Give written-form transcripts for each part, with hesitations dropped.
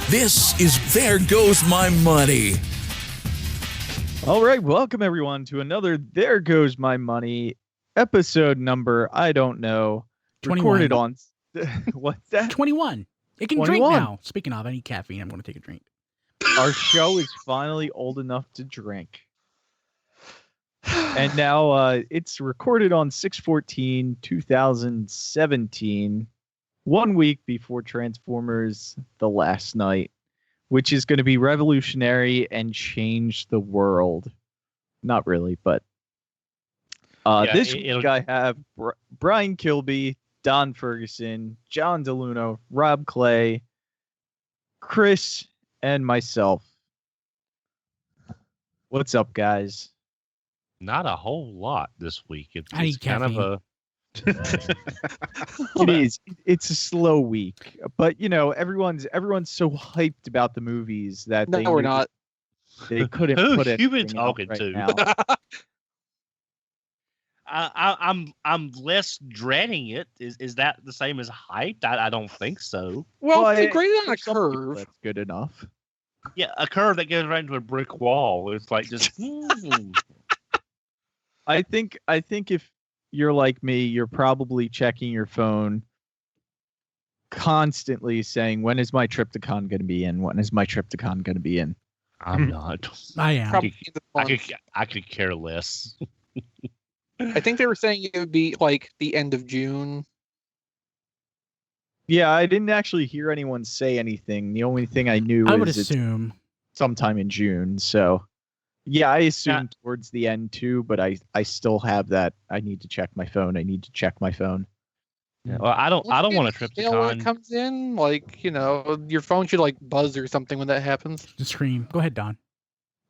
This is There Goes My Money. All right, welcome everyone to another There Goes My Money episode number, I don't know, 21. recorded on, what's that? 21. It can 21. drink now. Speaking of, I need caffeine. I'm going to take a drink. Our show is finally old enough to drink. And now it's recorded on 6/14/2017, 1 week before Transformers The Last Night, which is going to be revolutionary and change the world. Not really, but this week I have Brian Kilby, Don Ferguson, John DeLuno, Rob Clay, Chris, and myself. What's up, guys? Not a whole lot this week. It's I need kind caffeine. of a. It is. It's a slow week, but you know everyone's so hyped about the movies that No, we're not. They couldn't Who put it. you been talking to? Now. I'm less dreading it. Is that the same as hyped? I don't think so. Well, Well, if they grade it on a for some people, curve. that's good enough. Yeah, a curve that goes right into a brick wall. It's like just. I think if you're like me, you're probably checking your phone constantly saying, when is my Triptychon going to be in? When is my Triptychon going to be in? I'm not. I am. Probably the month. I could care less. I think they were saying it would be like the end of June. Yeah, I didn't actually hear anyone say anything. The only thing I knew I would is it's assume. sometime in June. So, yeah, I assume towards the end too, but I still have that. I need to check my phone. Yeah, well, I don't want a Mail when it Triptychon. comes in, like, you know, your phone should like buzz or something when that happens. Just scream. Go ahead, Don.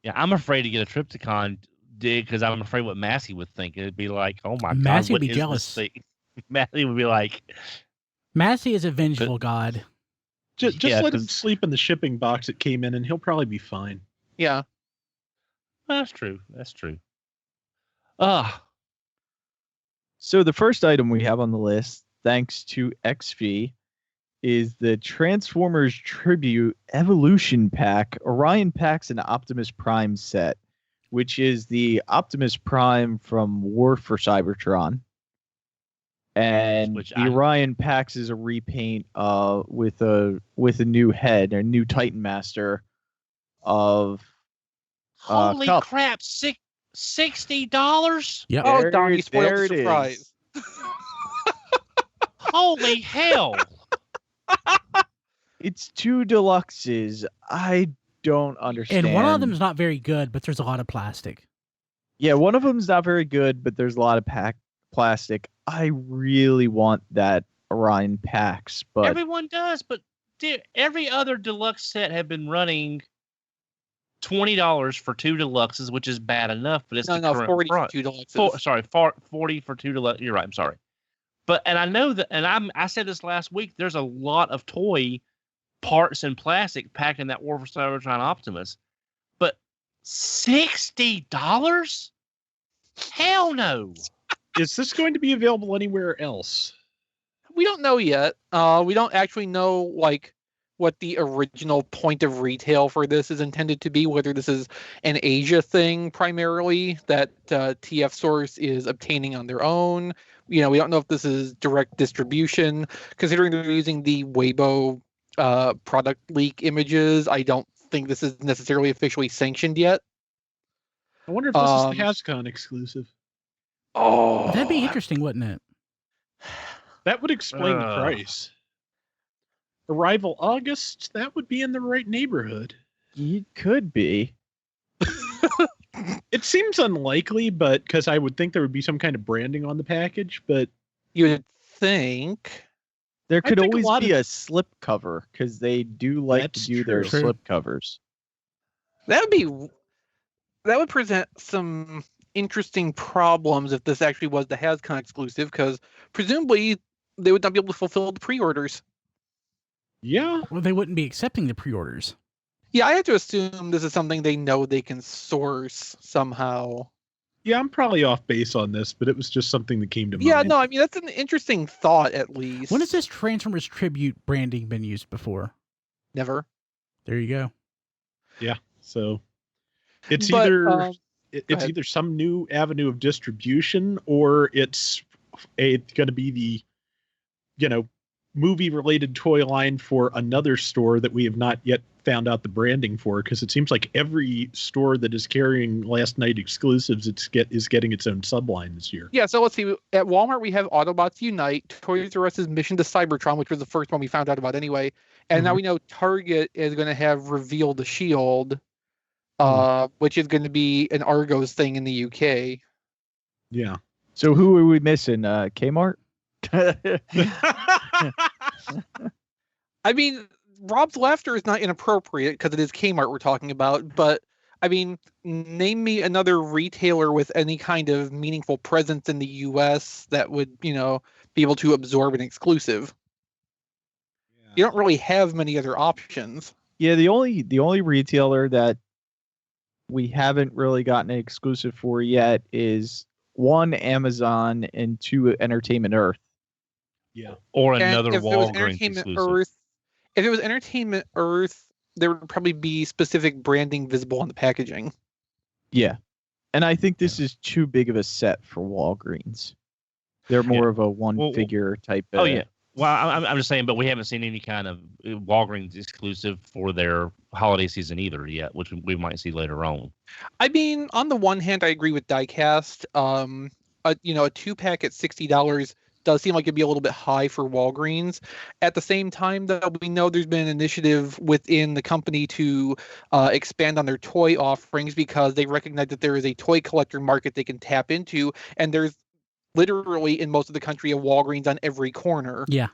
Yeah, I'm afraid to get a Triptychon dig because I'm afraid what Massey would think. It'd be like, oh my Massey god, would what be is jealous. this thing? Massey would be like, Massey is a vengeful god. Just Yeah, let him 'cause- sleep in the shipping box it came in, and he'll probably be fine. Yeah. that's true. That's true. So the first item we have on the list, thanks to XV, is the Transformers Tribute Evolution Pack, Orion Pax and Optimus Prime set, which is the Optimus Prime from War for Cybertron. And Which the I- Orion Pax is a repaint with a new head, a new Titan Master of Holy Cup. crap! $60? Yep. Oh, There- Don, you spoiled there the it surprise. is. Holy hell! It's 2 deluxes. I don't understand. And one of them's not very good, but there's a lot of plastic. Yeah, one of them's not very good, but there's a lot of plastic. I really want that Orion Pax, but Everyone does, but dude, every other deluxe set have been running $20 for 2 deluxes, which is bad enough. But it's No, the no, current 40 front. for 2 deluxes. 40 for 2 deluxe. You're right. I'm sorry, but and I know that, and I said this last week. There's a lot of toy parts and plastic packed in that War for Cybertron Optimus, but $60? Hell no! Is this going to be available anywhere else? We don't know yet. We don't actually know like what the original point of retail for this is intended to be, whether this is an Asia thing primarily that TF Source is obtaining on their own. You know, we don't know if this is direct distribution, considering they're using the Weibo product leak images. I don't think this is necessarily officially sanctioned yet. I wonder if this is the HasCon exclusive. Oh, That'd be interesting, wouldn't it? That would explain the price. Arrival August, that would be in the right neighborhood. it could be. It seems unlikely, but because I would think there would be some kind of branding on the package, but you would think. There I could think a always lot be of- a slip cover because they do like to That's do their true. slip covers. That would present some interesting problems if this actually was the HasCon exclusive, because presumably they would not be able to fulfill the pre-orders. yeah. Well, they wouldn't be accepting the pre-orders. Yeah, I have to assume this is something they know they can source somehow. Yeah, I'm probably off base on this, but it was just something that came to Yeah, mind. no, I mean, that's an interesting thought, at least. When has this Transformers Tribute branding been used before? Never. There you go. Yeah. So it's But, either go it's ahead. either some new avenue of distribution, or it's going to be the, movie related toy line for another store that we have not yet found out the branding for, because it seems like every store that is carrying last night exclusives is getting its own subline this year. Yeah, so let's see. At Walmart, we have Autobots Unite, Toys R Us's Mission to Cybertron, which was the first one we found out about anyway. And now we know Target is going to have Reveal the Shield, which is going to be an Argos thing in the UK. Yeah. So who are we missing? Kmart? I mean, Rob's laughter is not inappropriate because it is Kmart we're talking about, but I mean, name me another retailer with any kind of meaningful presence in the US that would, be able to absorb an exclusive. You don't really have many other options. Yeah, the only retailer that we haven't really gotten an exclusive for yet is one, Amazon, and two, Entertainment Earth. Yeah. Or And another if it was Walgreens Entertainment exclusive. Earth, if it was Entertainment Earth, there would probably be specific branding visible on the packaging. Yeah. And I think this is too big of a set for Walgreens. They're more of a one-figure type. Oh, yeah. Well, I'm just saying, but we haven't seen any kind of Walgreens exclusive for their holiday season either yet, which we might see later on. I mean, on the one hand, I agree with Diecast. A 2-pack at $60 does seem like it'd be a little bit high for Walgreens. At the same time, though, we know there's been an initiative within the company to expand on their toy offerings because they recognize that there is a toy collector market they can tap into, and there's literally in most of the country a Walgreens on every corner. Yeah.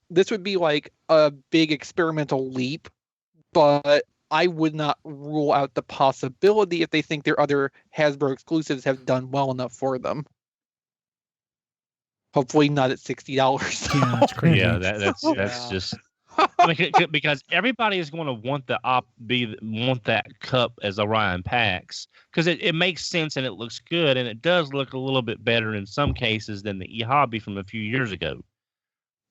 This would be like a big experimental leap, but I would not rule out the possibility if they think their other Hasbro exclusives have done well enough for them. Hopefully not at $60. Yeah, that's crazy. Yeah, that's just because everybody is going to want want that cup as Orion Pax because it makes sense and it looks good and it does look a little bit better in some cases than the eHobby from a few years ago.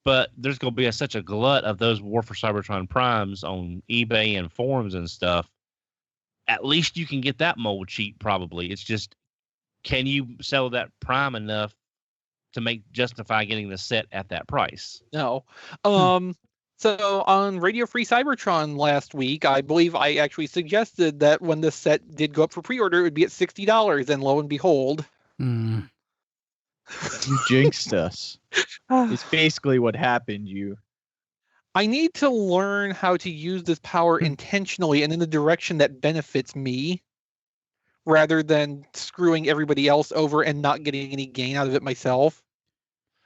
But there's going to be such a glut of those War for Cybertron Primes on eBay and forums and stuff. At least you can get that mold cheap, probably. It's just, can you sell that Prime enough to justify getting the set at that price? No. So on Radio Free Cybertron last week, I believe I actually suggested that when the set did go up for pre-order, it would be at $60, and lo and behold. Mm. You jinxed us. It's basically what happened. I need to learn how to use this power intentionally and in the direction that benefits me, rather than screwing everybody else over and not getting any gain out of it myself.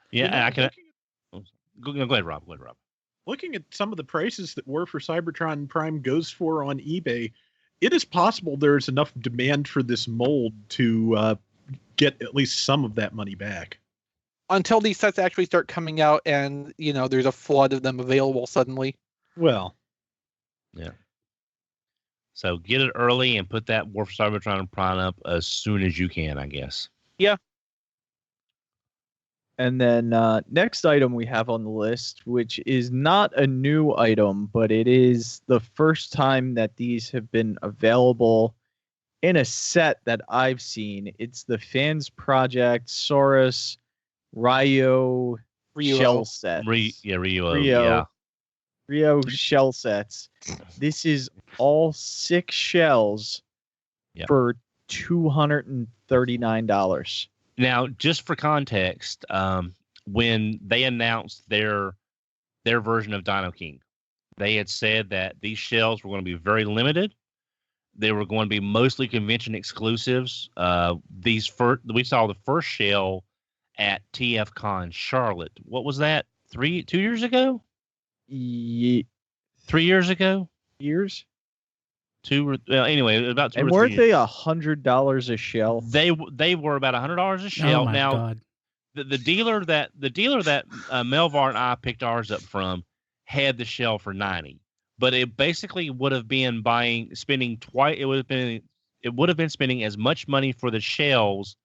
Yeah, I can. Go ahead, Rob. Looking at some of the prices that War for Cybertron Prime goes for on eBay, it is possible there's enough demand for this mold to get at least some of that money back. Until these sets actually start coming out and, there's a flood of them available suddenly. Well. Yeah. So get it early and put that War for Cybertron Prime up as soon as you can, I guess. Yeah. And then next item we have on the list, which is not a new item, but it is the first time that these have been available in a set that I've seen. It's the Fans Project Saurus Ryo shell set. Rio shell sets. This is all 6 shells for $239. Now, just for context, when they announced their version of Dino King, they had said that these shells were going to be very limited. They were going to be mostly convention exclusives. We saw the first shell at TFCon Charlotte. What was that? 2 years ago? 3 years ago? Years? Anyway, about 2 and or 3 weren't years. they $100 a shell? They were about $100 a shell. Oh my now, God. the dealer that Melvar and I picked ours up from had the shell for $90, but it basically would have been spending twice. It would have been spending as much money for the shells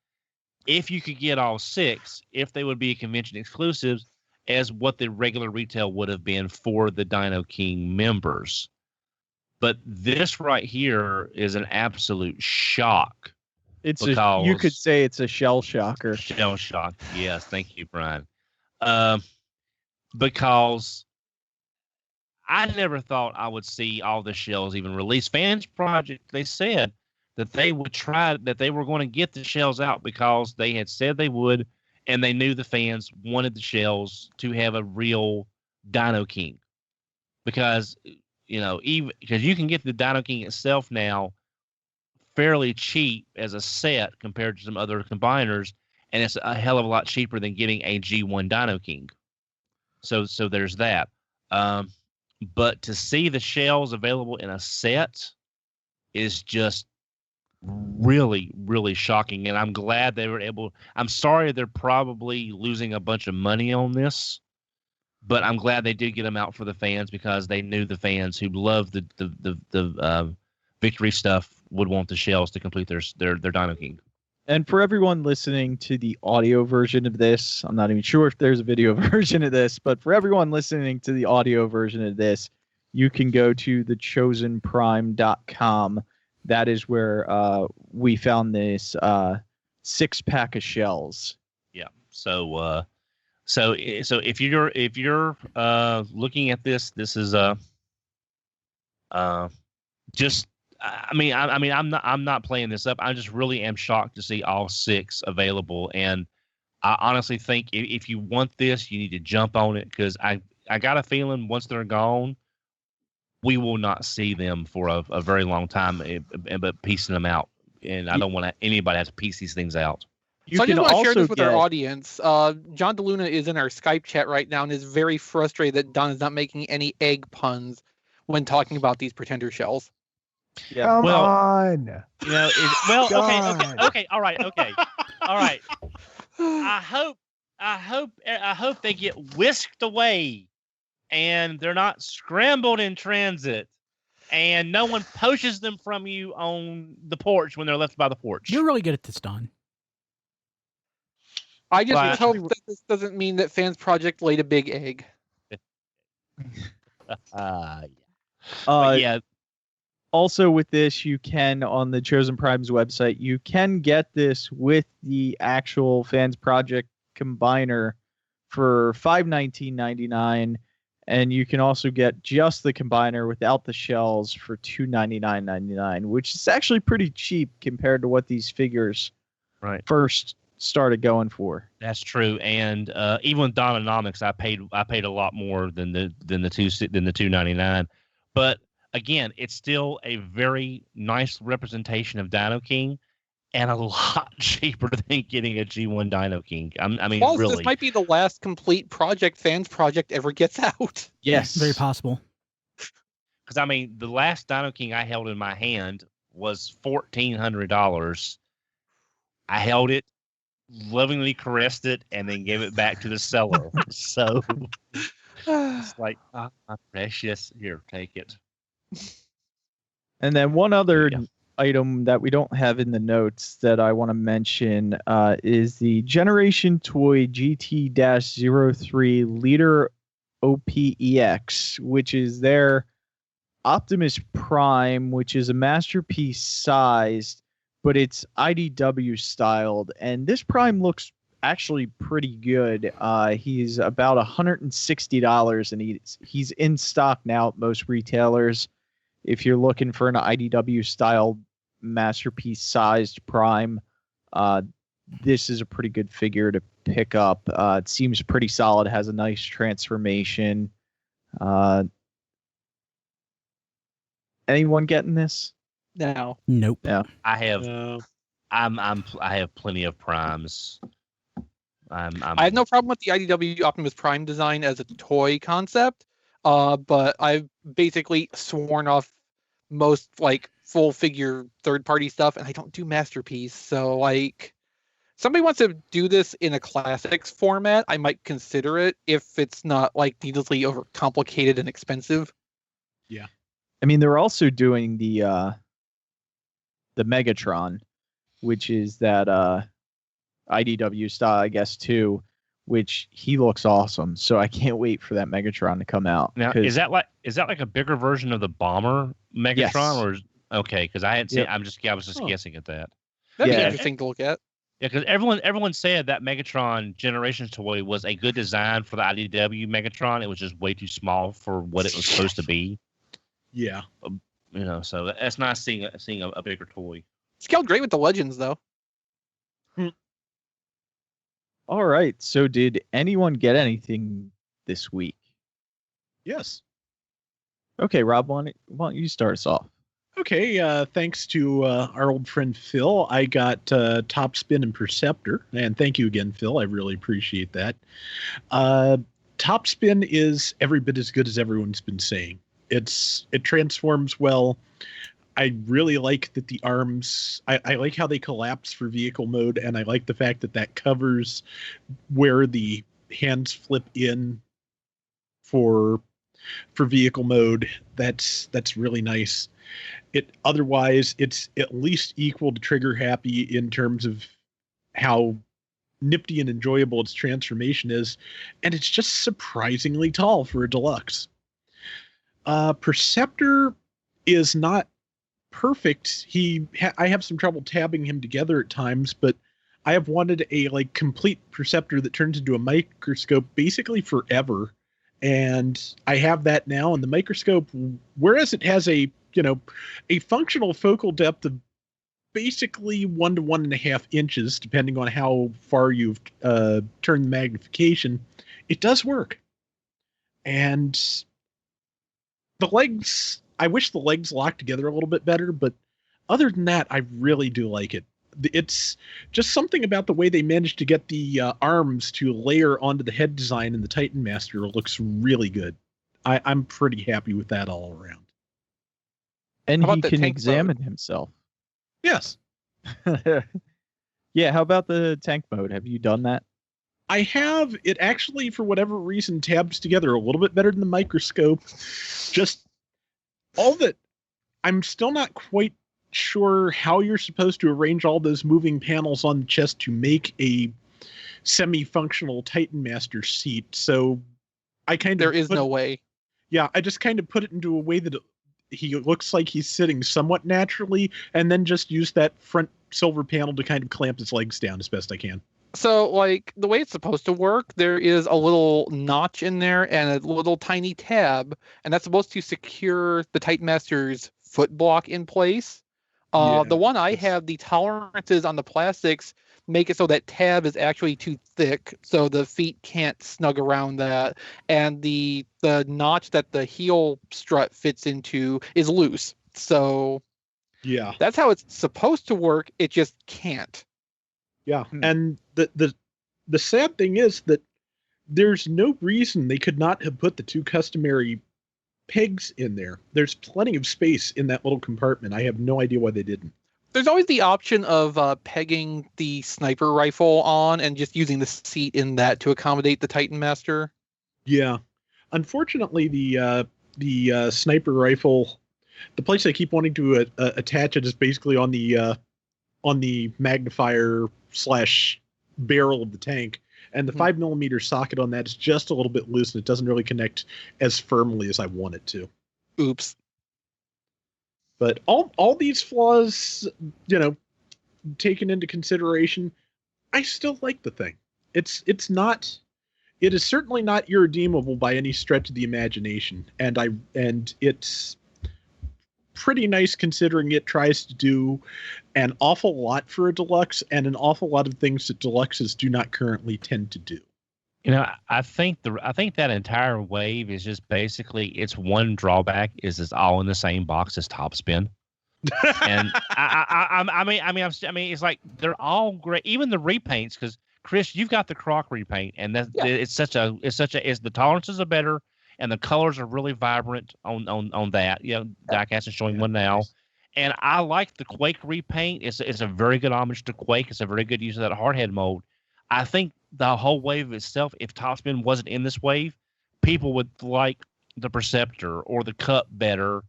if you could get all 6, if they would be convention exclusives, as what the regular retail would have been for the Dino King members. But this right here is an absolute shock. You could say it's a shell shocker. Shell shock. Yes, thank you, Brian. Because I never thought I would see all the shells even released. Fans Project, they said that they would try, that they were going to get the shells out because they had said they would, and they knew the fans wanted the shells to have a real Dino King. Because, even because you can get the Dino King itself now fairly cheap as a set compared to some other combiners, and it's a hell of a lot cheaper than getting a G1 Dino King. So there's that. But to see the shells available in a set is just really, really shocking. And I'm glad they were able. I'm sorry they're probably losing a bunch of money on this, but I'm glad they did get them out for the fans because they knew the fans who love the victory stuff would want the shells to complete their Dino King. And for everyone listening to the audio version of this, I'm not even sure if there's a video version of this, but for everyone listening to the audio version of this, you can go to thechosenprime.com. That is where we found this 6-pack of shells. Yeah. So if you're looking at this is just. I'm not playing this up. I just really am shocked to see all 6 available, and I honestly think if you want this, you need to jump on it because I got a feeling once they're gone, we will not see them for a very long time. But piecing them out, and I don't want anybody to have to piece these things out. So I just want to share this with our audience. John DeLuna is in our Skype chat right now and is very frustrated that Don is not making any egg puns when talking about these pretender shells. Yeah. Come on. Okay, all right. I hope they get whisked away, and they're not scrambled in transit, and no one poaches them from you on the porch when they're left by the porch. You're really good at this, Don. I just hope that this doesn't mean that Fans Project laid a big egg. Yeah. Also with this, you can, on the Chosen Prime's website, you can get this with the actual Fans Project combiner for $519.99, and you can also get just the combiner without the shells for $299.99, which is actually pretty cheap compared to what these figures first started going for. That's true, and even with Dononomics, I paid a lot more than the $299, but again, it's still a very nice representation of Dino King and a lot cheaper than getting a G1 Dino King. Plus, really. This might be the last complete Fans Project ever gets out. Yes. Very possible. Because, the last Dino King I held in my hand was $1,400. I held it, lovingly caressed it, and then gave it back to the seller. So, it's like, my precious, here, take it. And then one other item that we don't have in the notes that I want to mention is the Generation Toy GT-03 Leader OPEX, which is their Optimus Prime, which is a masterpiece sized, but it's IDW styled. And this Prime looks actually pretty good. He's about $160, and he's in stock now at most retailers. If you're looking for an IDW style masterpiece sized Prime, this is a pretty good figure to pick up. It seems pretty solid, has a nice transformation. Anyone getting this? No. Nope. Yeah. I have I have plenty of Primes. I have no problem with the IDW Optimus Prime design as a toy concept, but I've basically sworn off most full figure third party stuff, and I don't do masterpiece. So somebody wants to do this in a classics format, I might consider it if it's not needlessly overcomplicated and expensive. Yeah. They're also doing the Megatron, which is that IDW style, I guess, too, which he looks awesome. So I can't wait for that Megatron to come out. Now, 'cause- is that like a bigger version of the bomber Megatron, Yes. or okay? Because I hadn't seen. Yep. I was just guessing at that. That'd be Yeah. interesting to look at. Yeah, because everyone said that Megatron Generations toy was a good design for the IDW Megatron. It was just way too small for what it was supposed to be. Yeah. So that's nice seeing a bigger toy. Scaled great with the Legends, though. All right. So did anyone get anything this week? Yes. Okay, Rob, why don't you start us off? Okay, thanks to our old friend Phil, I got Topspin and Perceptor, and thank you again, Phil. I really appreciate that. Topspin is every bit as good as everyone's been saying. It transforms well. I really like that the arms. I like how they collapse for vehicle mode, and I like the fact that covers where the hands flip in for vehicle mode. That's really nice. Otherwise, it's at least equal to Trigger Happy in terms of how nifty and enjoyable its transformation is, and it's just surprisingly tall for a deluxe. Perceptor is not perfect. I have some trouble tabbing him together at times, but I have wanted a complete Perceptor that turns into a microscope basically forever, and I have that now. And the microscope, whereas it has a functional focal depth of basically 1 to 1.5 inches, depending on how far you've turned the magnification, it does work. And the legs, I wish the legs locked together a little bit better, but other than that, I really do like it. It's just something about the way they managed to get the arms to layer onto the head design in the Titan Master looks really good. I'm pretty happy with that all around. And How about he the can tank examine himself. Yes. Yeah, how about the tank mode? Have you done that? I have. It actually, for whatever reason, tabs together a little bit better than the microscope. Just all that. I'm still not quite sure how you're supposed to arrange all those moving panels on the chest to make a semi-functional Titan Master seat. So I There is no way. Yeah, I just kind of put it into a way that he looks like he's sitting somewhat naturally, and then just use that front silver panel to kind of clamp his legs down as best I can. So, the way it's supposed to work, there is a little notch in there and a little tiny tab, and that's supposed to secure the Titan Master's foot block in place. Yeah, The one I have, the tolerances on the plastics make it so that tab is actually too thick, so the feet can't snug around that, and the notch that the heel strut fits into is loose. So Yeah. that's how it's supposed to work. It just can't. Yeah, and the sad thing is that there's no reason they could not have put the two customary pegs in there. There's plenty of space in that little compartment. I have no idea why they didn't. There's always the option of pegging the sniper rifle on and just using the seat in that to accommodate the Titan Master. Yeah, unfortunately, the sniper rifle, the place I keep wanting to attach it is basically on the magnifier / barrel of the tank, and the 5mm socket on that is just a little bit loose, and it doesn't really connect as firmly as I want it to. Oops. But all these flaws, taken into consideration, I still like the thing. It is certainly not irredeemable by any stretch of the imagination, and it's pretty nice considering it tries to do an awful lot for a deluxe and an awful lot of things that deluxes do not currently tend to do. I think that entire wave is just basically its one drawback is it's all in the same box as Topspin. And I mean, it's like they're all great, even the repaints. Because Chris, you've got the Croc repaint, and it's the tolerances are better, and the colors are really vibrant on that. Diecast is showing one now, and I like the Quake repaint. It's a very good homage to Quake. It's a very good use of that hardhead mold. I think the whole wave itself, if Topspin wasn't in this wave, people would like the Perceptor or the Cup better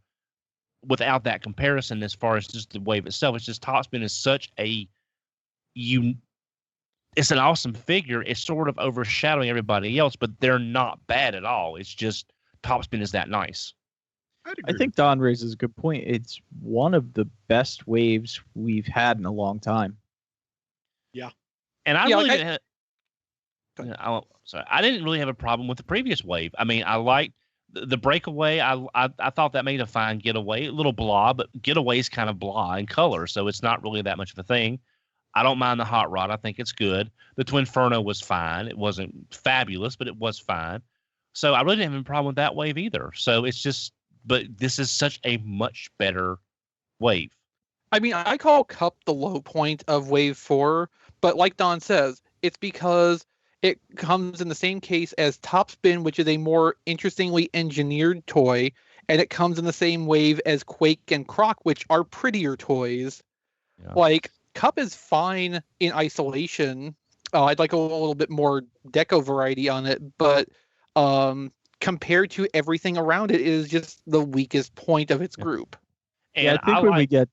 without that comparison as far as just the wave itself. It's just Topspin is such a it's an awesome figure. It's sort of overshadowing everybody else, but they're not bad at all. It's just Topspin is that nice. I think Don raises a good point. It's one of the best waves we've had in a long time. Yeah. And I Yeah, really like didn't I didn't really have a problem with the previous wave. I mean, I liked the breakaway. I thought that made a fine getaway, a little blah, but getaway's kind of blah in color, so it's not really that much of a thing. I don't mind the hot rod. I think it's good. The Twinferno was fine. It wasn't fabulous, but it was fine. So I really didn't have a problem with that wave either. So it's just, but this is such a much better wave. I mean, I call Cup the low point of Wave 4, but like Don says, it's because it comes in the same case as Topspin, which is a more interestingly engineered toy, and it comes in the same wave as Quake and Croc, which are prettier toys. Yeah. Like, Cup is fine in isolation. I'd like a little bit more deco variety on it, but compared to everything around it, it is just the weakest point of its group. And Yeah, I think when we get,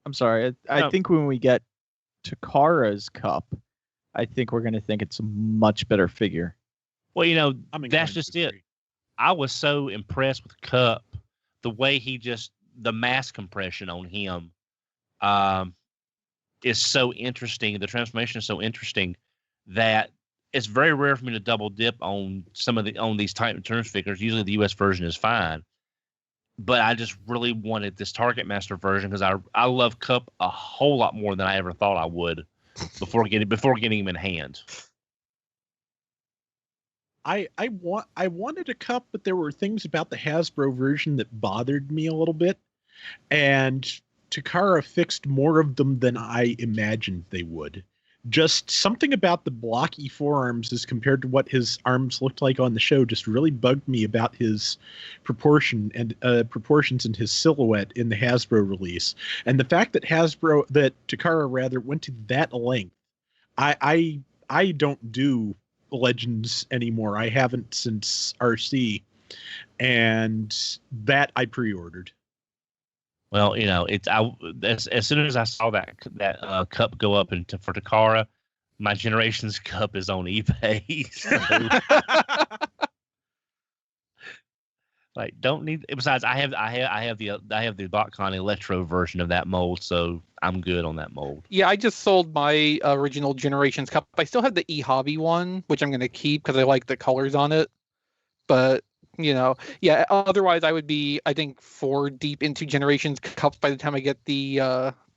I'm sorry, I think when we get Takara's Cup, I think we're going to think it's a much better figure. Well, you know, I'm inclined that's to just it. agree. I was so impressed with Cup, the way the mass compression on him is so interesting. The transformation is so interesting that it's very rare for me to double dip on on these Titan Returns figures. Usually the US version is fine. But I just really wanted this Target Master version because I love Cup a whole lot more than I ever thought I would before getting him in hand. I wanted a Cup, but there were things about the Hasbro version that bothered me a little bit, and Takara fixed more of them than I imagined they would. Just something about the blocky forearms as compared to what his arms looked like on the show just really bugged me about his proportions and his silhouette in the Hasbro release. And the fact that Takara went to that length. I don't do Legends anymore. I haven't since RC, and that I pre-ordered. Well, you know, as soon as I saw that Cup go up for Takara, my Generations Cup is on eBay. So, like, don't need. Besides, I have the BotCon Electro version of that mold, so I'm good on that mold. Yeah, I just sold my original Generations Cup. I still have the eHobby one, which I'm going to keep because I like the colors on it. But, you know, yeah, otherwise I would be, I think, 4 deep into Generations Cups by the time I get the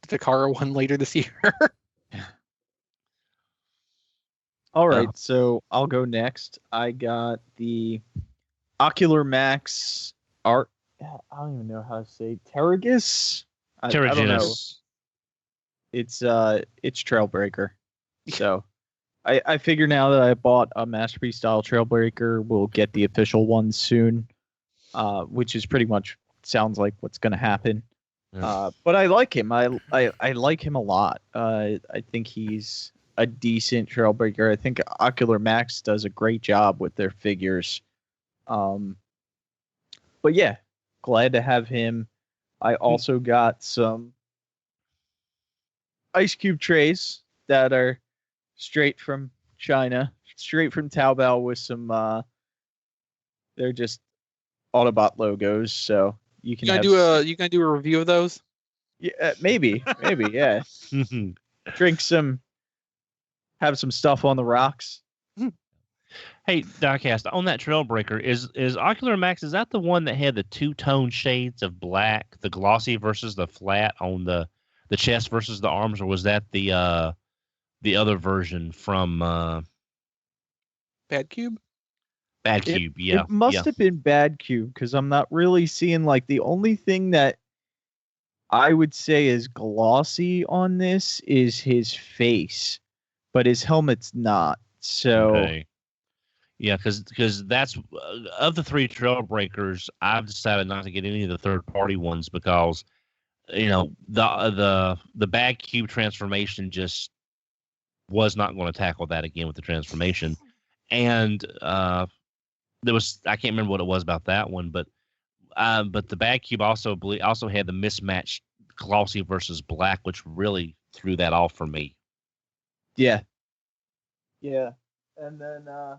Takara one later this year. All right, so I'll go next. I got the Ocular Max art. I don't even know how to say Terrigus. I don't know. It's Trailbreaker. So I figure now that I bought a Masterpiece style Trailbreaker, we'll get the official one soon, which is pretty much sounds like what's going to happen. Yeah. But I like him. I like him a lot. I think he's a decent Trailbreaker. I think Ocular Max does a great job with their figures. But yeah, glad to have him. I also got some ice cube trays that are straight from China, straight from Taobao with some they're just Autobot logos, so you can you gonna do a review of those? Yeah, maybe, yeah. Have some stuff on the rocks. Hey, Diecast, on that Trailbreaker, is Ocular Max, is that the one that had the 2-tone shades of black, the glossy versus the flat on the chest versus the arms, or was that the other version from Bad Cube? Bad Cube, yeah. It must have been Bad Cube, because I'm not really seeing, like, the only thing that I would say is glossy on this is his face, but his helmet's not. So, okay. Yeah, because that's of the 3 Trailbreakers, I've decided not to get any of the third-party ones because, you know, the Bad Cube transformation just was not going to tackle that again with the transformation, and there was, I can't remember what it was about that one, but the Bad Cube also had the mismatched glossy versus black, which really threw that off for me. Yeah. Yeah. And then I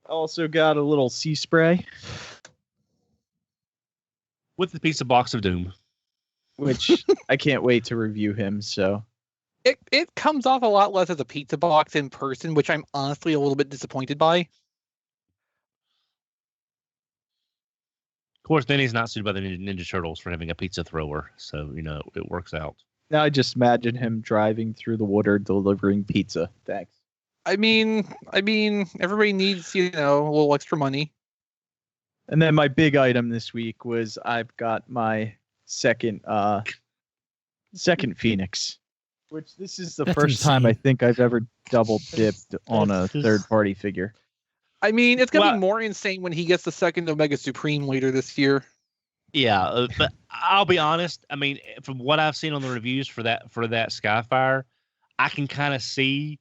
also got a little Seaspray, With the pizza box of doom. which I can't wait to review him. So It comes off a lot less as a pizza box in person, which I'm honestly a little bit disappointed by. Of course, then he's not sued by the Ninja Turtles for having a pizza thrower, so it works out. now I just imagine him driving through the water delivering pizza. Thanks. I mean, everybody needs, a little extra money. And then my big item this week was I've got my second Phoenix, which this is the That's first time I insane. think I've ever double dipped on a third party figure. I mean, it's gonna Well- be more insane when he gets the second Omega Supreme later this year. Yeah, but I'll be honest. I mean, from what I've seen on the reviews for that Skyfire, I can kind of see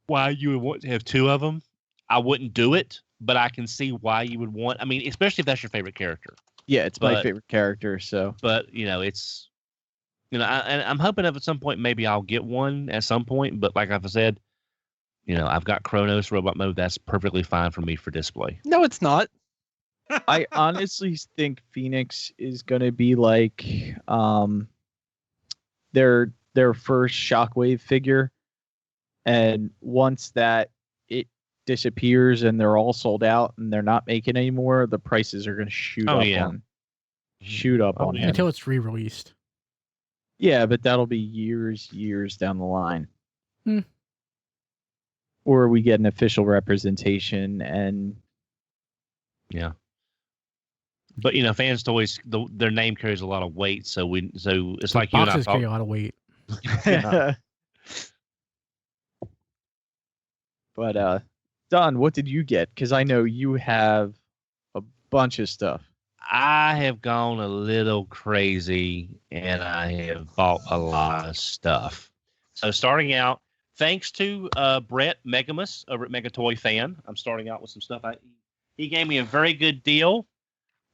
why you would want to have two of them. I wouldn't do it, but I can see why you would want. I mean, especially if that's your favorite character. Yeah, it's my But- favorite character. So But it's and I'm hoping at some point maybe I'll get one at some point. But like I've said, I've got Kronos Robot Mode. That's perfectly fine for me for display. No, it's not. I honestly think Phoenix is gonna be like their first Shockwave figure, and once that it disappears and they're all sold out and they're not making any more, the prices are gonna shoot Oh, up yeah. on Oh, him. yeah. Until it's re-released. Yeah, but that'll be years down the line. Hmm. Or we get an official representation and Yeah. But Fans Toys, their name carries a lot of weight, so it's like you and I Boxes carry thought. a lot of weight. Yeah. But Don, what did you get? Because I know you have a bunch of stuff. I have gone a little crazy and I have bought a lot of stuff. So starting out, thanks to Brett Megamus over at Megatoy Fan, I'm starting out with some stuff. He gave me a very good deal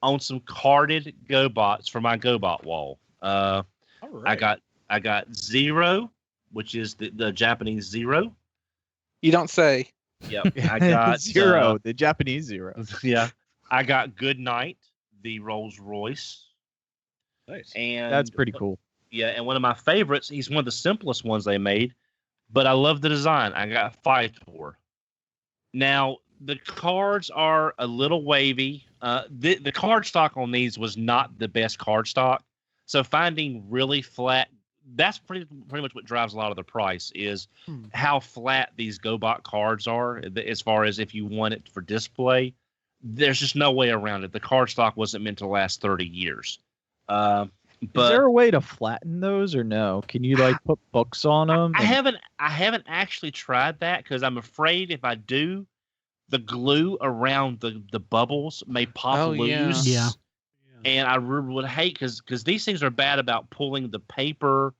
on some carded GoBots for my GoBot wall. All right. I got Zero, which is the Japanese Zero. You don't say. Yep. I got Zero, the Japanese Zero. Yeah. I got Good Night, the Rolls Royce. Nice. And That's pretty cool. Yeah, and one of my favorites, he's one of the simplest ones they made, but I love the design. I got Fightor. Now, the cards are a little wavy. The card stock on these was not the best card stock. So finding really flat, that's pretty much what drives a lot of the price is how flat these GoBot cards are as far as if you want it for display. There's just no way around it. The card stock wasn't meant to last 30 years. But Is there a way to flatten those or no? Can you like put books on them? I haven't actually tried that because I'm afraid if I do, the glue around the bubbles may pop Oh, yeah. loose. Yeah. And I really would hate because these things are bad about pulling the paper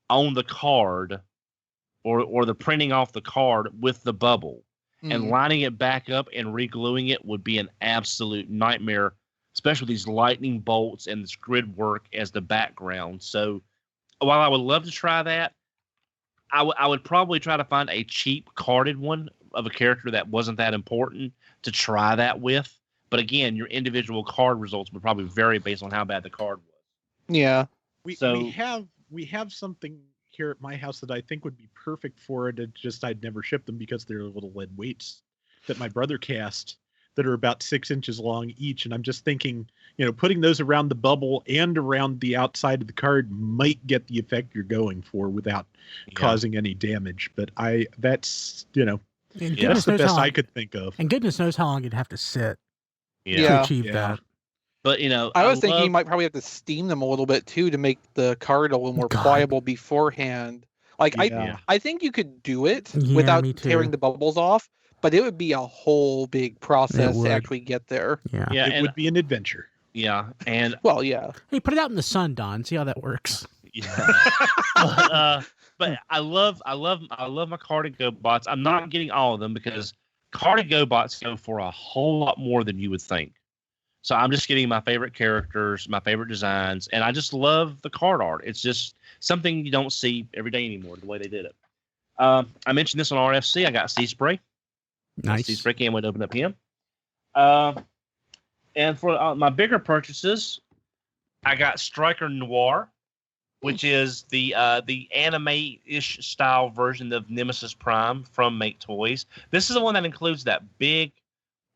on the card or the printing off the card with the bubble. And lining it back up and re-gluing it would be an absolute nightmare, especially with these lightning bolts and this grid work as the background. So while I would love to try that, I would probably try to find a cheap carded one of a character that wasn't that important to try that with. But again, your individual card results would probably vary based on how bad the card was. Yeah. We have something here at my house that I think would be perfect for it. It just I'd never ship them because they're little lead weights that my brother cast that are about 6 inches long each. And I'm just thinking, putting those around the bubble and around the outside of the card might get the effect you're going for without causing any damage. But that's And Yeah. that's goodness the knows best how long, I could think of. and goodness knows how long you'd have to sit to Yeah. achieve Yeah. that. But I was thinking you might probably have to steam them a little bit too to make the card a little more God. pliable beforehand. Like Yeah. I think you could do it Yeah, without me too. tearing the bubbles off, but it would be a whole big process would. to actually get there. Yeah. Yeah, It would be an adventure. and Well, yeah. Hey, put it out in the sun, Don. See how that works. but I love my carded GoBots. I'm not getting all of them because carded GoBots go for a whole lot more than you would think. So I'm just getting my favorite characters, my favorite designs, and I just love the card art. It's just something you don't see every day anymore, the way they did it. I mentioned this on RFC. I got Seaspray. Nice. Seaspray can't wait to open up him. And for my bigger purchases, I got Striker Noir, which is the anime-ish style version of Nemesis Prime from Make Toys. This is the one that includes that big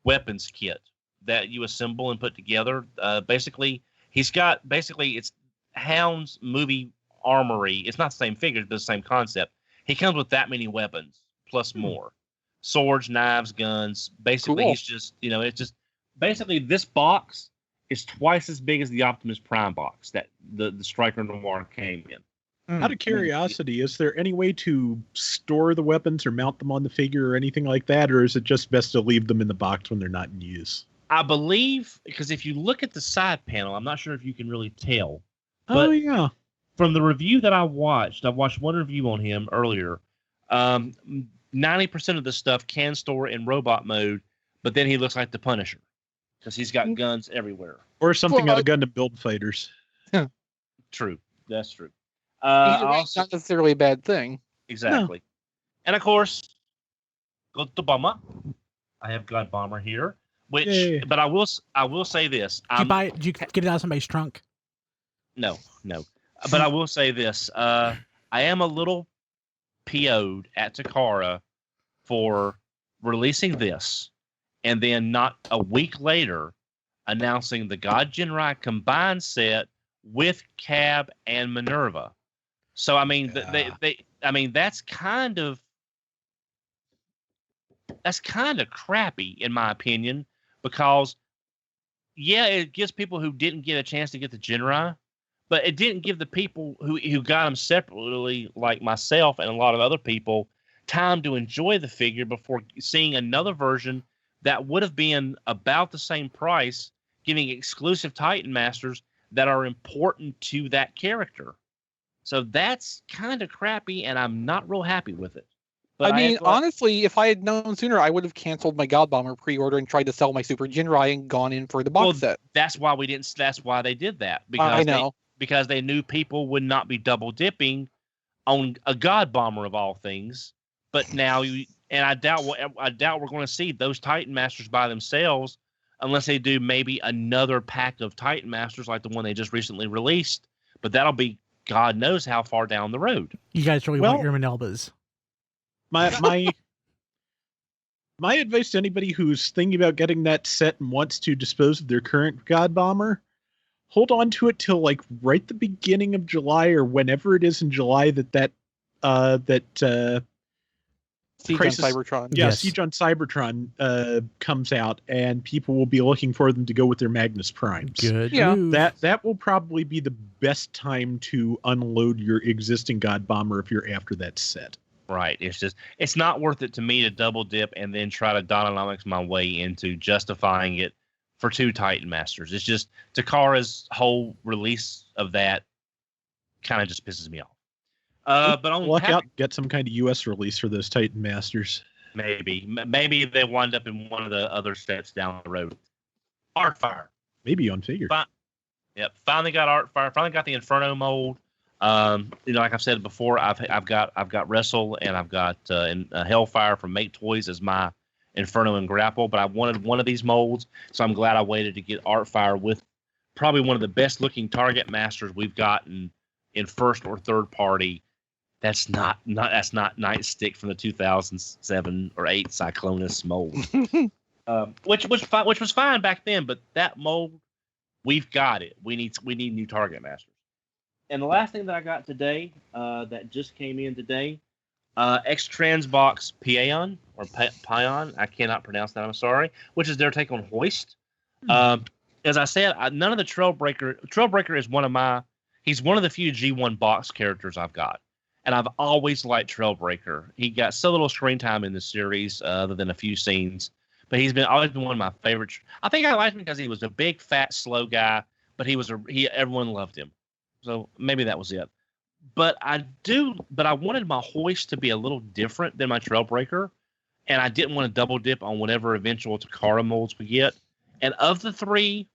weapons kit that you assemble and put together. Basically, it's Hound's movie armory. It's not the same figures, but the same concept. He comes with that many weapons plus more. Swords, knives, guns. Basically, Cool. He's just, it's just basically this box is twice as big as the Optimus Prime box that the Striker Noir came in. Out of curiosity, is there any way to store the weapons or mount them on the figure or anything like that, or is it just best to leave them in the box when they're not in use? I believe, because if you look at the side panel, I'm not sure if you can really tell. Oh, yeah. From the review that I watched one review on him earlier. 90% of the stuff can store in robot mode, but then he looks like the Punisher because he's got guns everywhere. Or something out of Gundam Build Fighters. True. That's true. Either way, it's not necessarily a bad thing. Exactly. And of course, God Bomber. I have God Bomber here. Yay. But I will say this. Did you get it out of somebody's trunk? No. But I will say this. I am a little PO'd at Takara for releasing this and then not a week later announcing the God Jinrai combined set with Cab and Minerva. So I mean, that's kind of crappy in my opinion, because it gives people who didn't get a chance to get the Jinrai, but it didn't give the people who got them separately, like myself and a lot of other people, time to enjoy the figure before seeing another version that would have been about the same price, giving exclusive Titan Masters that are important to that character. So that's kind of crappy, and I'm not real happy with it. But honestly, if I had known sooner, I would have canceled my God Bomber pre-order and tried to sell my Super Jinrai and gone in for the box set. That's why we didn't. That's why they did that. I know. Because they knew people would not be double dipping on a God Bomber of all things. But now, I doubt we're going to see those Titan Masters by themselves, unless they do maybe another pack of Titan Masters like the one they just recently released. But that'll be God knows how far down the road. You guys really want your Manelbas. My advice to anybody who's thinking about getting that set and wants to dispose of their current God Bomber, hold on to it till like right the beginning of July or whenever it is in July that Siege on Cybertron. Yeah, yes. Siege on Cybertron comes out, and people will be looking for them to go with their Magnus Primes. Good. Yeah. Move. That will probably be the best time to unload your existing God Bomber if you're after that set. Right. It's not worth it to me to double dip and then try to Dynamics my way into justifying it for two Titan Masters. It's just Takara's whole release of that kind of just pisses me off. But on luck out, get some kind of U.S. release for those Titan Masters. Maybe they wind up in one of the other sets down the road. Artfire. Maybe on figure. Finally got Artfire. Finally got the Inferno mold. Like I've said before, I've got Wrestle and I've got Hellfire from Make Toys as my Inferno and Grapple. But I wanted one of these molds, so I'm glad I waited to get Artfire with probably one of the best looking Target Masters we've gotten in first or third party. That's not Nightstick from the 2007 or 8 Cyclonus mold, which was fine back then. But that mold, we've got it. We need new Target Masters. And the last thing that I got today, that just came in today, X-Transbox Pion or Pion. I cannot pronounce that. I'm sorry. Which is their take on Hoist. As I said, none of the Trailbreaker. Trailbreaker is he's one of the few G1 box characters I've got. And I've always liked Trailbreaker. He got so little screen time in the series, other than a few scenes. But he's always been one of my favorites. I think I liked him because he was a big, fat, slow guy. But everyone loved him. So maybe that was it. But I wanted my Hoist to be a little different than my Trailbreaker. And I didn't want to double dip on whatever eventual Takara molds we get. And of the three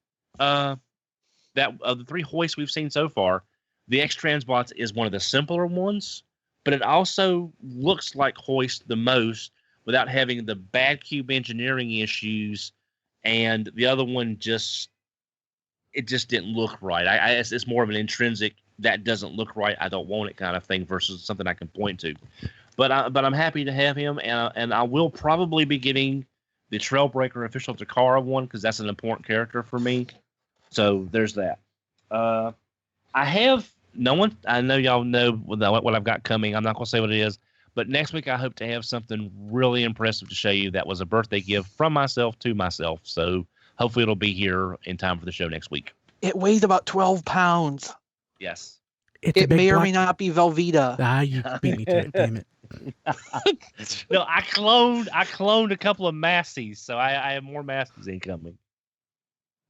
Hoists we've seen so far, the X-Transbots is one of the simpler ones, but it also looks like Hoist the most without having the bad cube engineering issues, and the other one just didn't look right. It's more of an intrinsic that doesn't look right, I don't want it kind of thing versus something I can point to. But I'm happy to have him, and I will probably be getting the Trailbreaker official Takara one because that's an important character for me. So there's that. I have no one. I know y'all know what I've got coming. I'm not going to say what it is, but next week I hope to have something really impressive to show you. That was a birthday gift from myself to myself. So hopefully it'll be here in time for the show next week. It weighs about 12 pounds. Yes. It may or may not be Velveeta. You beat me to it. Damn it. No, I cloned a couple of Massies, so I have more Massies incoming.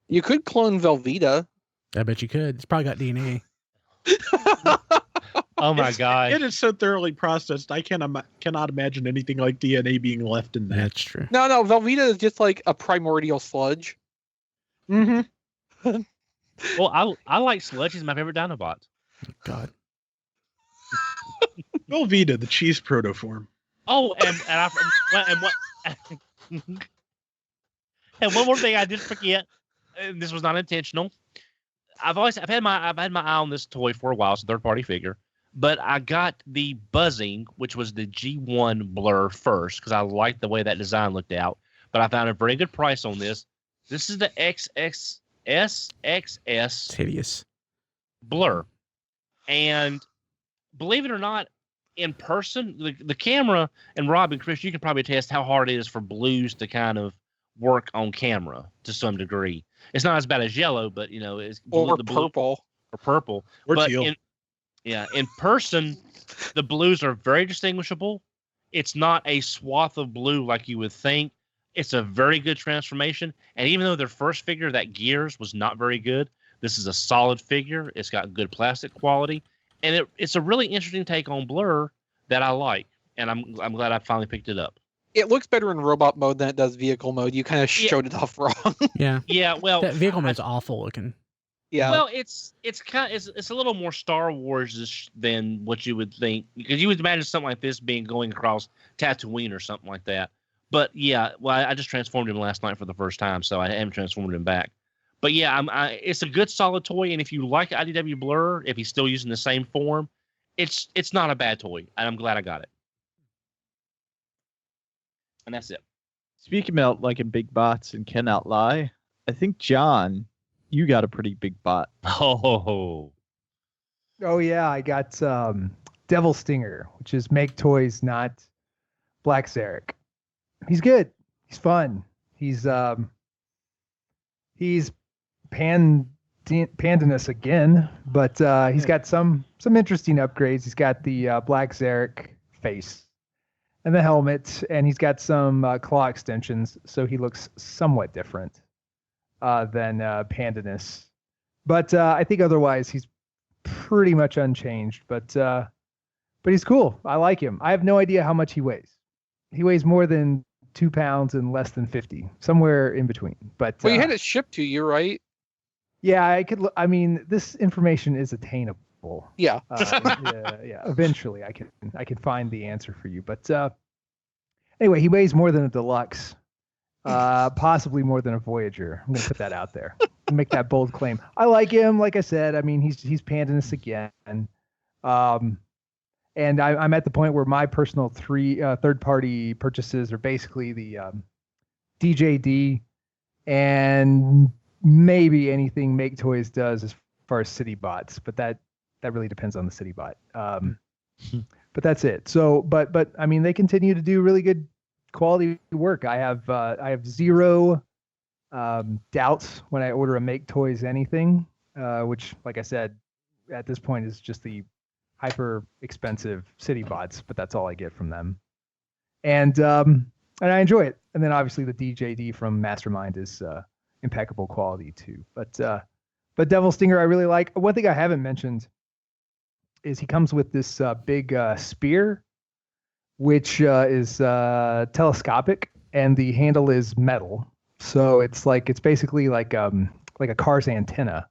You could clone Velveeta. I bet you could. It's probably got DNA. Oh my gosh. It is so thoroughly processed. I cannot imagine anything like DNA being left in that. That's true. No, Velveeta is just like a primordial sludge. Mm-hmm. Well, I like Sludge. He's my favorite Dinobot. God. Velveeta, the cheese protoform. Oh, and one more thing I did forget. And this was not intentional. I've had my eye on this toy for a while. It's a third-party figure, but I got the Buzzing, which was the G1 Blur first because I liked the way that design looked out. But I found a very good price on this. This is the XXS It's hideous. Blur, and believe it or not, in person, the camera, and Rob and Chris, you can probably attest how hard it is for blues to kind of work on camera to some degree. It's not as bad as yellow, but it's Or the purple. or purple. Or but teal. in person, the blues are very distinguishable. It's not a swath of blue like you would think. It's a very good transformation. And even though their first figure, that Gears, was not very good, this is a solid figure. It's got good plastic quality. And it's a really interesting take on Blur that I like. And I'm glad I finally picked it up. It looks better in robot mode than it does vehicle mode. You kind of showed it off wrong. Yeah. Yeah, well, That vehicle mode's awful looking. Yeah. well, it's a little more Star Wars-ish than what you would think, because you would imagine something like this going across Tatooine or something like that. But yeah, well, I just transformed him last night for the first time, so I haven't transformed him back. But yeah, it's a good solid toy, and if you like IDW Blur, if he's still using the same form, it's not a bad toy, and I'm glad I got it. And that's it. Speaking about liking big bots and cannot lie, I think John, you got a pretty big bot. Oh, Oh yeah, I got Devil Stinger, which is Make Toys, not Black Zarek. He's good. He's fun. He's pandanus again, but he's got some interesting upgrades. He's got the Black Zarek face and the helmet, and he's got some claw extensions, so he looks somewhat different than pandanus. But I think otherwise he's pretty much unchanged. But he's cool. I like him. I have no idea how much he weighs. He weighs more than 2 pounds and less than 50, somewhere in between. But Well, you had it shipped to you, right? yeah, I could. I mean, this information is attainable. Yeah. Yeah. Eventually, I can find the answer for you. But anyway, he weighs more than a deluxe, possibly more than a Voyager. I'm gonna put that out there. Make that bold claim. I like him. Like I said, I mean, he's pandanus again. And I'm at the point where my personal third-party purchases are basically the DJD and maybe anything Make Toys does as far as city bots, but that really depends on the city bot. But that's it. So, but I mean, they continue to do really good quality work. I have zero doubts when I order a Make Toys anything, which, like I said, at this point is just the hyper expensive city bots, but that's all I get from them. And I enjoy it. And then obviously the DJD from Mastermind is impeccable quality too. But Devil Stinger I really like. One thing I haven't mentioned is he comes with this big spear, which is telescopic, and the handle is metal. So it's basically like a car's antenna.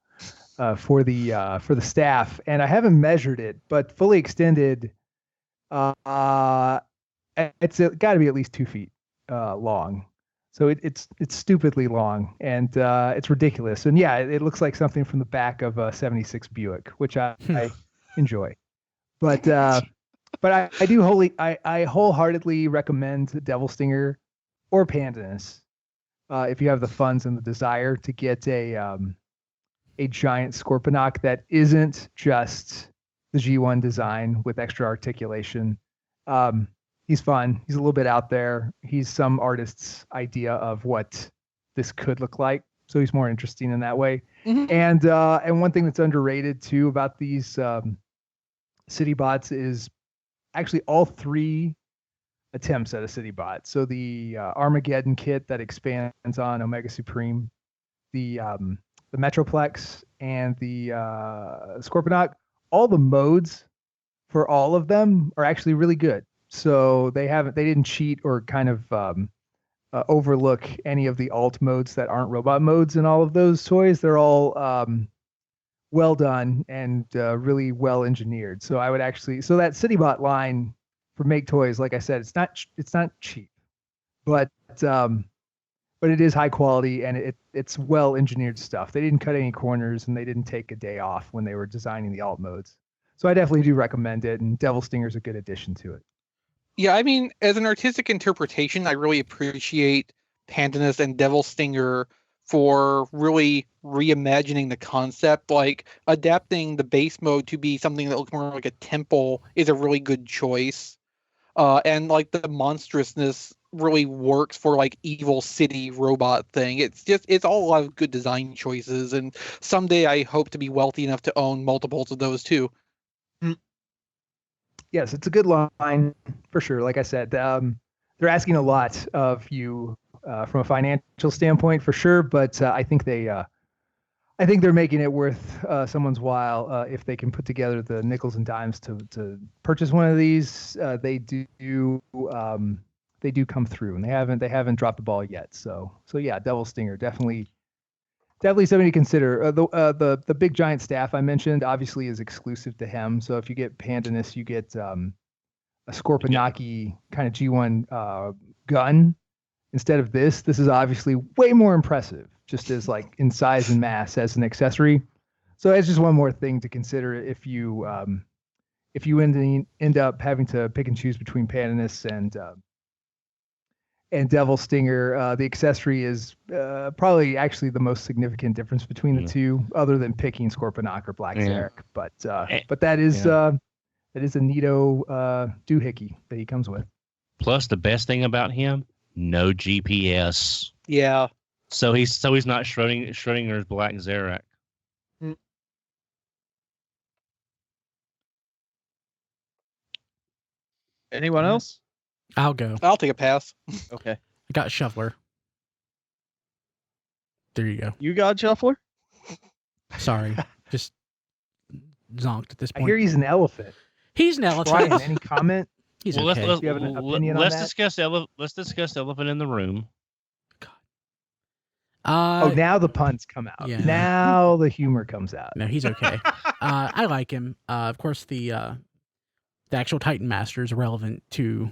For the staff, and I haven't measured it, but fully extended, It's got to be at least 2 feet long. So it's stupidly long, and it's ridiculous. And yeah, it looks like something from the back of a '76 Buick, which I enjoy. But I wholeheartedly recommend Devil Stinger or Pandanus if you have the funds and the desire to get a giant Scorponok that isn't just the G1 design with extra articulation. He's fun. He's a little bit out there. He's some artist's idea of what this could look like. So he's more interesting in that way. Mhm. And one thing that's underrated too about these city bots is actually all 3 attempts at a city bot. So the Armageddon kit that expands on Omega Supreme, the Metroplex, and the Scorponok, all the modes for all of them are actually really good. So they didn't cheat or kind of overlook any of the alt modes that aren't robot modes in all of those toys. They're all well done and really well engineered. So so that CityBot line for Make Toys, like I said, it's not cheap, but it is high quality and it's well engineered stuff. They didn't cut any corners and they didn't take a day off when they were designing the alt modes. So I definitely do recommend it, and Devil Stinger's a good addition to it. Yeah, I mean, as an artistic interpretation, I really appreciate Pandanus and Devil Stinger for really reimagining the concept. Like, adapting the base mode to be something that looks more like a temple is a really good choice. And like the monstrousness really works for like evil city robot thing. It's all a lot of good design choices, and someday I hope to be wealthy enough to own multiples of those too. Yes, it's a good line for sure. Like I said, they're asking a lot of you from a financial standpoint for sure, but I think they're making it worth someone's while if they can put together the nickels and dimes to purchase one of these. They do come through, and they haven't dropped the ball yet. So yeah, Devil Stinger definitely something to consider. The big giant staff I mentioned obviously is exclusive to him. So if you get Pandanus, you get a Scorponaki kind of G1 gun instead of this. This is obviously way more impressive, just as like in size and mass as an accessory. So it's just one more thing to consider if you end up having to pick and choose between Pandanus and Devil Stinger. The accessory is probably actually the most significant difference between the two, other than picking Scorponok or Black Zarek. But that is a neato doohickey that he comes with. Plus, the best thing about him, no GPS. Yeah. So he's not Schrodinger's Black Zarek. Anyone else? I'll go. I'll take a pass. Okay. I got Shuffler. There you go. You got Shuffler? Sorry. Just zonked at this I point. hear he's an elephant. He's an elephant. Ryan, any comment? He's Well, okay. Do you have an opinion on that? let's discuss elephant in the room. Now the puns come out. Yeah. Now the humor comes out. No, he's okay. I like him. Of course, the actual Titan Master is relevant to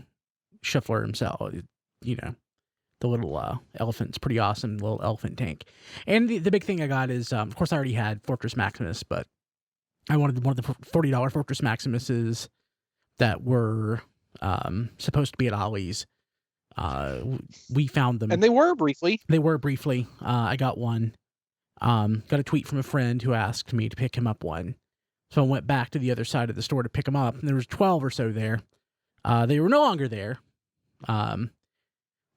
Shuffler himself. You know, the little elephant's pretty awesome, little elephant tank. And the big thing I got is, of course, I already had Fortress Maximus, but I wanted one of the $40 Fortress Maximuses that were supposed to be at Ollie's. We found them. And they were briefly. I got one. Got a tweet from a friend who asked me to pick him up one. So I went back to the other side of the store to pick them up, and there was 12 or so there. They were no longer there. I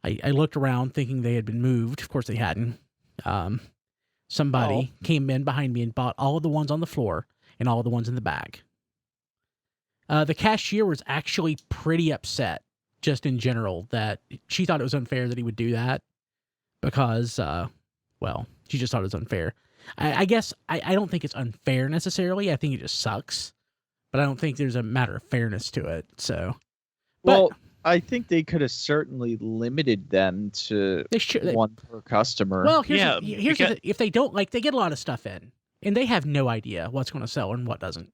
looked around thinking they had been moved. Of course they hadn't. Somebody came in behind me and bought all of the ones on the floor and all of the ones in the bag. The cashier was actually pretty upset, just in general, that she thought it was unfair that he would do that because, she just thought it was unfair. I guess I don't think it's unfair necessarily. I think it just sucks, but I don't think there's a matter of fairness to it. So, I think they could have certainly limited them to one per customer. Well, here's if they don't, like, they get a lot of stuff in, and they have no idea what's going to sell and what doesn't.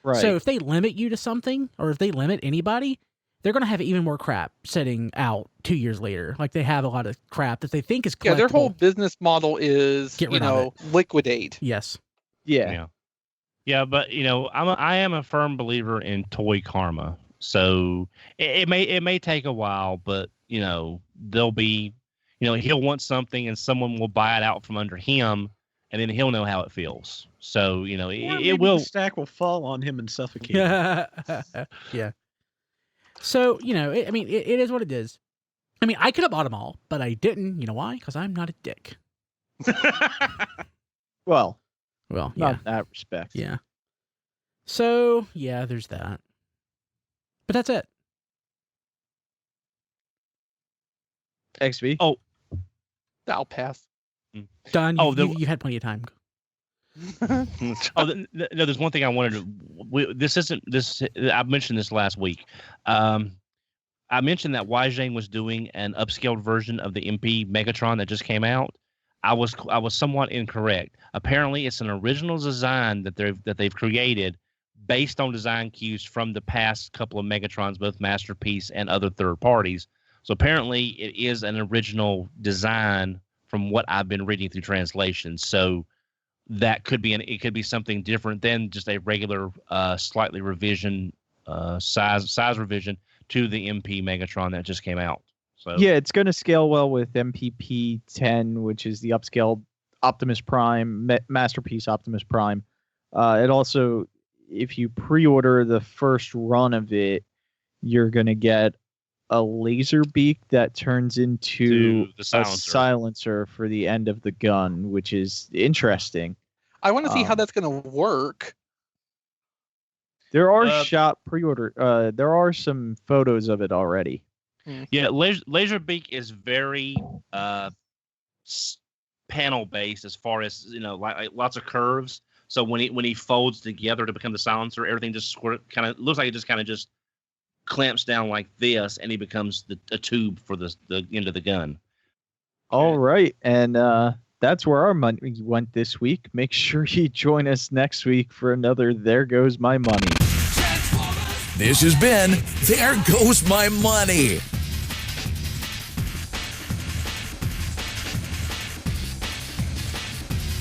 Right. So if they limit you to something, or if they limit anybody, they're going to have even more crap sitting out 2 years later. Like they have a lot of crap that they think is collectible. Yeah, their whole business model is, Get rid of liquidate. Yes. Yeah. Yeah, but I am a firm believer in toy karma. So it may take a while, but there'll be, he'll want something and someone will buy it out from under him, and then he'll know how it feels. So it will. The stack will fall on him and suffocate. Yeah. So it is what it is. I mean, I could have bought them all, but I didn't. You know why? Because I'm not a dick. Well, yeah. not in that respect. Yeah. So, yeah, there's that. But that's it. XV. Oh, I'll pass. Done. You've had plenty of time. No, there's one thing I wanted to. I mentioned this last week. I mentioned that Wyjane was doing an upscaled version of the MP Megatron that just came out. I was somewhat incorrect. Apparently, it's an original design that they've created based on design cues from the past couple of Megatrons, both Masterpiece and other third parties. So apparently, it is an original design from what I've been reading through translations. So that could be it could be something different than just a regular slightly revision size revision to the MP Megatron that just came out. So yeah, it's going to scale well with MPP 10, which is the upscaled Optimus Prime, Masterpiece Optimus Prime. It also, if you pre-order the first run of it, you're going to get a laser beak that turns into a silencer for the end of the gun, which is interesting. I want to see how that's going to work. There are there are some photos of it already. Yeah, Laserbeak is very panel based as far as like lots of curves. So when he folds together to become the silencer, everything just kind of looks like it just clamps down like this, and he becomes a tube for the end of the gun. All right, and that's where our money went this week. Make sure you join us next week for another There Goes My Money. This has been There Goes My Money.